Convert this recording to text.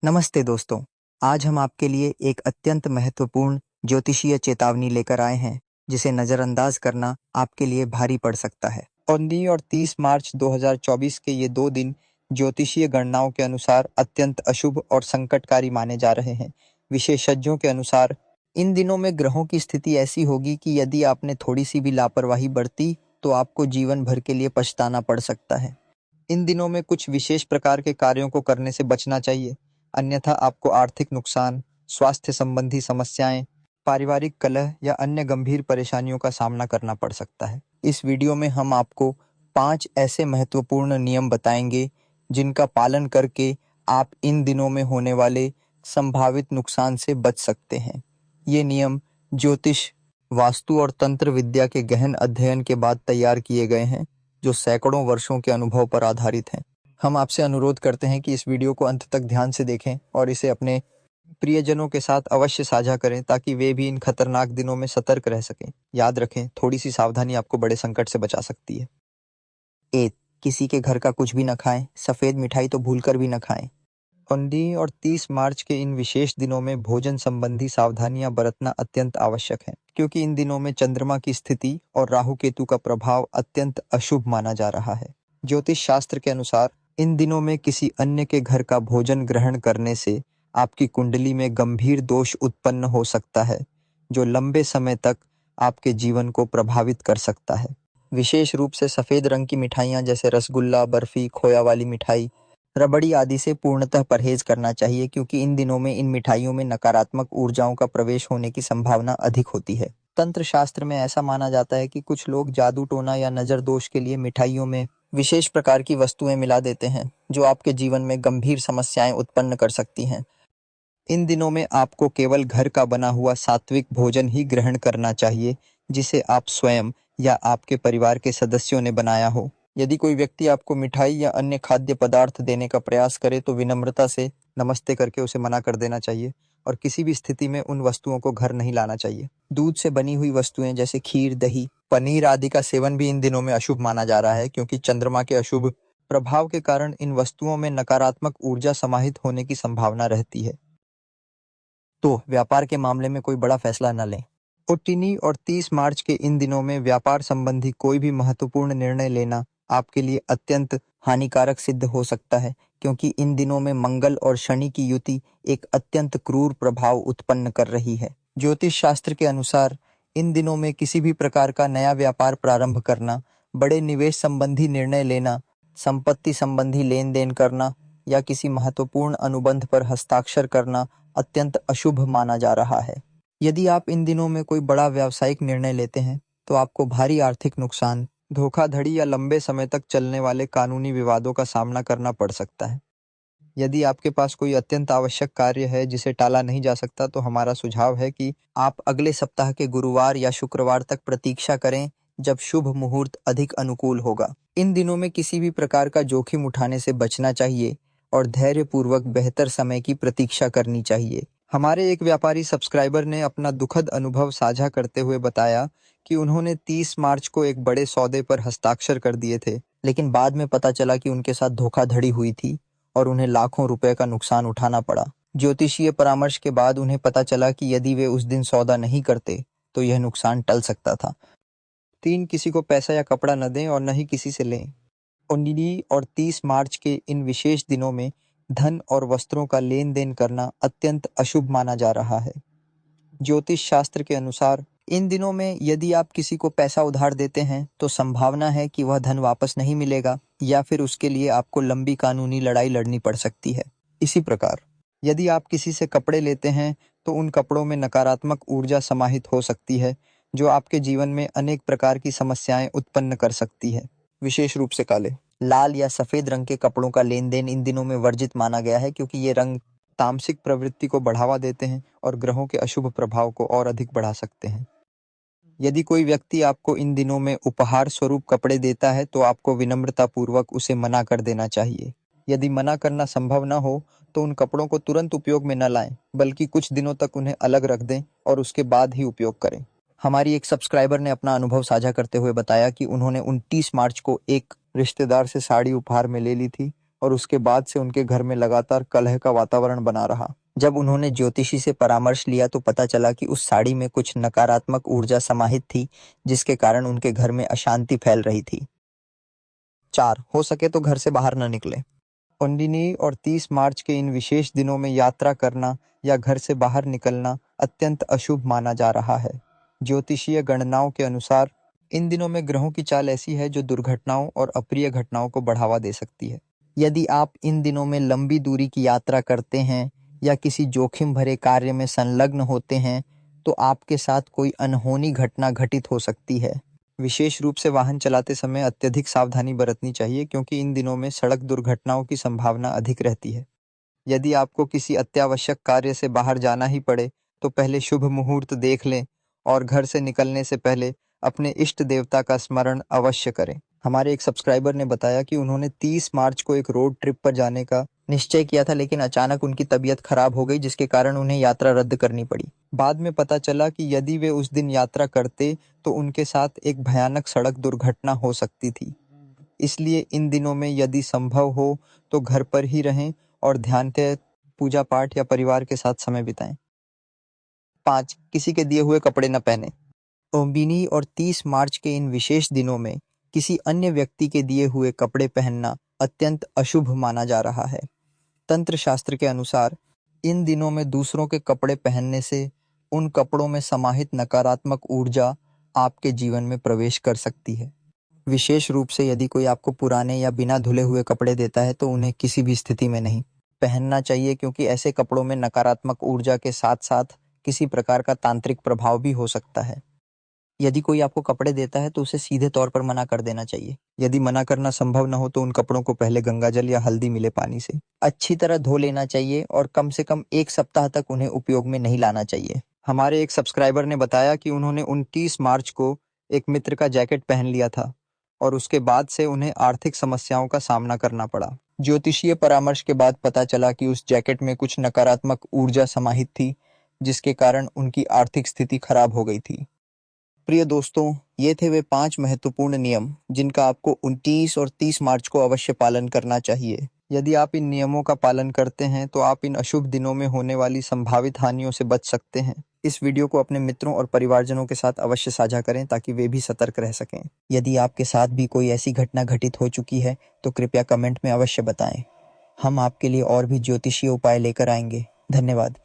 नमस्ते दोस्तों। आज हम आपके लिए एक अत्यंत महत्वपूर्ण ज्योतिषीय चेतावनी लेकर आए हैं, जिसे नज़रअंदाज करना आपके लिए भारी पड़ सकता है। 19 और 30 मार्च 2024 के ये 2 दिन ज्योतिषीय गणनाओं के अनुसार अत्यंत अशुभ और संकटकारी माने जा रहे हैं। विशेषज्ञों के अनुसार इन दिनों में ग्रहों की स्थिति ऐसी होगी कि यदि आपने थोड़ी सी भी लापरवाही बरती तो आपको जीवन भर के लिए पछताना पड़ सकता है। इन दिनों में कुछ विशेष प्रकार के कार्यों को करने से बचना चाहिए, अन्यथा आपको आर्थिक नुकसान, स्वास्थ्य संबंधी समस्याएं, पारिवारिक कलह या अन्य गंभीर परेशानियों का सामना करना पड़ सकता है। इस वीडियो में हम आपको 5 ऐसे महत्वपूर्ण नियम बताएंगे जिनका पालन करके आप इन दिनों में होने वाले संभावित नुकसान से बच सकते हैं। ये नियम ज्योतिष, वास्तु और तंत्र विद्या के गहन अध्ययन के बाद तैयार किए गए हैं, जो सैकड़ों वर्षों के अनुभव पर आधारित हैं। हम आपसे अनुरोध करते हैं कि इस वीडियो को अंत तक ध्यान से देखें और इसे अपने प्रियजनों के साथ अवश्य साझा करें, ताकि वे भी इन खतरनाक दिनों में सतर्क रह सकें। याद रखें, थोड़ी सी सावधानी आपको बड़े संकट से बचा सकती है। 1. किसी के घर का कुछ भी न खाएं। सफ़ेद मिठाई तो भूलकर भी न खाएं। 19 और 30 मार्च के इन विशेष दिनों में भोजन संबंधी सावधानियां बरतना अत्यंत आवश्यक है, क्योंकि इन दिनों में चंद्रमा की स्थिति और राहु केतु का प्रभाव अत्यंत अशुभ माना जा रहा है। ज्योतिष शास्त्र के अनुसार इन दिनों में किसी अन्य के घर का भोजन ग्रहण करने से आपकी कुंडली में गंभीर दोष उत्पन्न हो सकता है, जो लंबे समय तक आपके जीवन को प्रभावित कर सकता है। विशेष रूप से सफ़ेद रंग की मिठाइयाँ जैसे रसगुल्ला, बर्फी, खोया वाली मिठाई, रबड़ी आदि से पूर्णतः परहेज करना चाहिए, क्योंकि इन दिनों में इन मिठाइयों में नकारात्मक ऊर्जाओं का प्रवेश होने की संभावना अधिक होती है। तंत्र शास्त्र में ऐसा माना जाता है कि कुछ लोग जादू टोना या नज़र दोष के लिए मिठाइयों में विशेष प्रकार की वस्तुएं मिला देते हैं, जो आपके जीवन में गंभीर समस्याएं उत्पन्न कर सकती हैं। इन दिनों में आपको केवल घर का बना हुआ सात्विक भोजन ही ग्रहण करना चाहिए, जिसे आप स्वयं या आपके परिवार के सदस्यों ने बनाया हो। यदि कोई व्यक्ति आपको मिठाई या अन्य खाद्य पदार्थ देने का प्रयास करे तो विनम्रता से नमस्ते करके उसे मना कर देना चाहिए, और किसी भी स्थिति में उन वस्तुओं को घर नहीं लाना चाहिए। दूध से बनी हुई वस्तुएं जैसे खीर, दही, पनीर आदि का सेवन भी इन दिनों में अशुभ माना जा रहा है, क्योंकि चंद्रमा के अशुभ प्रभाव के कारण इन वस्तुओं में नकारात्मक ऊर्जा समाहित होने की संभावना रहती है। तो व्यापार के मामले में कोई बड़ा फैसला न लें। 19 और 30 मार्च के इन दिनों में व्यापार संबंधी कोई भी महत्वपूर्ण निर्णय लेना आपके लिए अत्यंत हानिकारक सिद्ध हो सकता है, क्योंकि इन दिनों में मंगल और शनि की युति एक अत्यंत क्रूर प्रभाव उत्पन्न कर रही है। ज्योतिष शास्त्र के अनुसार इन दिनों में किसी भी प्रकार का नया व्यापार प्रारंभ करना, बड़े निवेश संबंधी निर्णय लेना, संपत्ति संबंधी लेन देन करना या किसी महत्वपूर्ण अनुबंध पर हस्ताक्षर करना अत्यंत अशुभ माना जा रहा है। यदि आप इन दिनों में कोई बड़ा व्यावसायिक निर्णय लेते हैं तो आपको भारी आर्थिक नुकसान, धोखाधड़ी या लंबे समय तक चलने वाले कानूनी विवादों का सामना करना पड़ सकता है। यदि आपके पास कोई अत्यंत आवश्यक कार्य है जिसे टाला नहीं जा सकता, तो हमारा सुझाव है कि आप अगले सप्ताह के गुरुवार या शुक्रवार तक प्रतीक्षा करें, जब शुभ मुहूर्त अधिक अनुकूल होगा। इन दिनों में किसी भी प्रकार का जोखिम उठाने से बचना चाहिए और धैर्यपूर्वक बेहतर समय की प्रतीक्षा करनी चाहिए। हमारे एक व्यापारी सब्सक्राइबर ने अपना दुखद अनुभव साझा करते हुए बताया कि उन्होंने 30 मार्च को एक बड़े सौदे पर हस्ताक्षर कर दिए थे, लेकिन बाद में पता चला कि उनके साथ धोखाधड़ी हुई थी और उन्हें लाखों रुपए का नुकसान उठाना पड़ा। ज्योतिषीय परामर्श के बाद उन्हें पता चला कि यदि वे उस दिन सौदा नहीं करते तो यह नुकसान टल सकता था। 3. किसी को पैसा या कपड़ा न दें और न ही किसी से लें। 19 और 30 मार्च के इन विशेष दिनों में धन और वस्त्रों का लेन देन करना अत्यंत अशुभ माना जा रहा है। ज्योतिष शास्त्र के अनुसार इन दिनों में यदि आप किसी को पैसा उधार देते हैं तो संभावना है कि वह धन वापस नहीं मिलेगा, या फिर उसके लिए आपको लंबी कानूनी लड़ाई लड़नी पड़ सकती है। इसी प्रकार यदि आप किसी से कपड़े लेते हैं तो उन कपड़ों में नकारात्मक ऊर्जा समाहित हो सकती है, जो आपके जीवन में अनेक प्रकार की समस्याएं उत्पन्न कर सकती है। विशेष रूप से काले, लाल या सफ़ेद रंग के कपड़ों का लेन देन इन दिनों में वर्जित माना गया है, क्योंकि ये रंग तामसिक प्रवृत्ति को बढ़ावा देते हैं और ग्रहों के अशुभ प्रभाव को और अधिक बढ़ा सकते हैं। यदि कोई व्यक्ति आपको इन दिनों में उपहार स्वरूप कपड़े देता है तो आपको विनम्रतापूर्वक उसे मना कर देना चाहिए। यदि मना करना संभव न हो तो उन कपड़ों को तुरंत उपयोग में न लाएं, बल्कि कुछ दिनों तक उन्हें अलग रख दें और उसके बाद ही उपयोग करें। हमारी एक सब्सक्राइबर ने अपना अनुभव साझा करते हुए बताया कि उन्होंने 29 मार्च को एक रिश्तेदार से साड़ी उपहार में ले ली थी और उसके बाद से उनके घर में लगातार कलह का वातावरण बना रहा। जब उन्होंने ज्योतिषी से परामर्श लिया तो पता चला कि उस साड़ी में कुछ नकारात्मक ऊर्जा समाहित थी, जिसके कारण उनके घर में अशांति फैल रही थी। 4. हो सके तो घर से बाहर न निकलें। 19 और 30 मार्च के इन विशेष दिनों में यात्रा करना या घर से बाहर निकलना अत्यंत अशुभ माना जा रहा है। ज्योतिषीय गणनाओं के अनुसार इन दिनों में ग्रहों की चाल ऐसी है जो दुर्घटनाओं और अप्रिय घटनाओं को बढ़ावा दे सकती है। यदि आप इन दिनों में लंबी दूरी की यात्रा करते हैं या किसी जोखिम भरे कार्य में संलग्न होते हैं तो आपके साथ कोई अनहोनी घटना घटित हो सकती है। विशेष रूप से वाहन चलाते समय अत्यधिक सावधानी बरतनी चाहिए, क्योंकि इन दिनों में सड़क दुर्घटनाओं की संभावना अधिक रहती है। यदि आपको किसी अत्यावश्यक कार्य से बाहर जाना ही पड़े तो पहले शुभ मुहूर्त देख लें और घर से निकलने से पहले अपने इष्ट देवता का स्मरण अवश्य करें। हमारे एक सब्सक्राइबर ने बताया कि उन्होंने 30 मार्च को एक रोड ट्रिप पर जाने का निश्चय किया था, लेकिन अचानक उनकी तबीयत खराब हो गई, जिसके कारण उन्हें यात्रा रद्द करनी पड़ी। बाद में पता चला कि यदि वे उस दिन यात्रा करते तो उनके साथ एक भयानक सड़क दुर्घटना हो सकती थी। इसलिए इन दिनों में यदि संभव हो तो घर पर ही रहें और ध्यान के पूजा पाठ या परिवार के साथ समय बिताएं। 5. किसी के दिए हुए कपड़े न पहने। 19 और 30 मार्च के इन विशेष दिनों में किसी अन्य व्यक्ति के दिए हुए कपड़े पहनना अत्यंत अशुभ माना जा रहा है। तंत्र शास्त्र के अनुसार इन दिनों में दूसरों के कपड़े पहनने से उन कपड़ों में समाहित नकारात्मक ऊर्जा आपके जीवन में प्रवेश कर सकती है। विशेष रूप से यदि कोई आपको पुराने या बिना धुले हुए कपड़े देता है तो उन्हें किसी भी स्थिति में नहीं पहनना चाहिए, क्योंकि ऐसे कपड़ों में नकारात्मक ऊर्जा के साथ साथ किसी प्रकार का तांत्रिक प्रभाव भी हो सकता है। यदि कोई आपको कपड़े देता है तो उसे सीधे तौर पर मना कर देना चाहिए। यदि मना करना संभव न हो तो उन कपड़ों को पहले गंगाजल या हल्दी मिले पानी से अच्छी तरह धो लेना चाहिए और कम से कम 1 सप्ताह तक उन्हें उपयोग में नहीं लाना चाहिए। हमारे एक सब्सक्राइबर ने बताया कि उन्होंने 29 मार्च को एक मित्र का जैकेट पहन लिया था और उसके बाद से उन्हें आर्थिक समस्याओं का सामना करना पड़ा। ज्योतिषीय परामर्श के बाद पता चला कि उस जैकेट में कुछ नकारात्मक ऊर्जा समाहित थी, जिसके कारण उनकी आर्थिक स्थिति खराब हो गई थी। प्रिय दोस्तों, ये थे वे 5 महत्वपूर्ण नियम जिनका आपको 29 और 30 मार्च को अवश्य पालन करना चाहिए। यदि आप इन नियमों का पालन करते हैं तो आप इन अशुभ दिनों में होने वाली संभावित हानियों से बच सकते हैं। इस वीडियो को अपने मित्रों और परिवारजनों के साथ अवश्य साझा करें ताकि वे भी सतर्क रह सकें। यदि आपके साथ भी कोई ऐसी घटना घटित हो चुकी है तो कृपया कमेंट में अवश्य बताएं। हम आपके लिए और भी ज्योतिषीय उपाय लेकर आएंगे। धन्यवाद।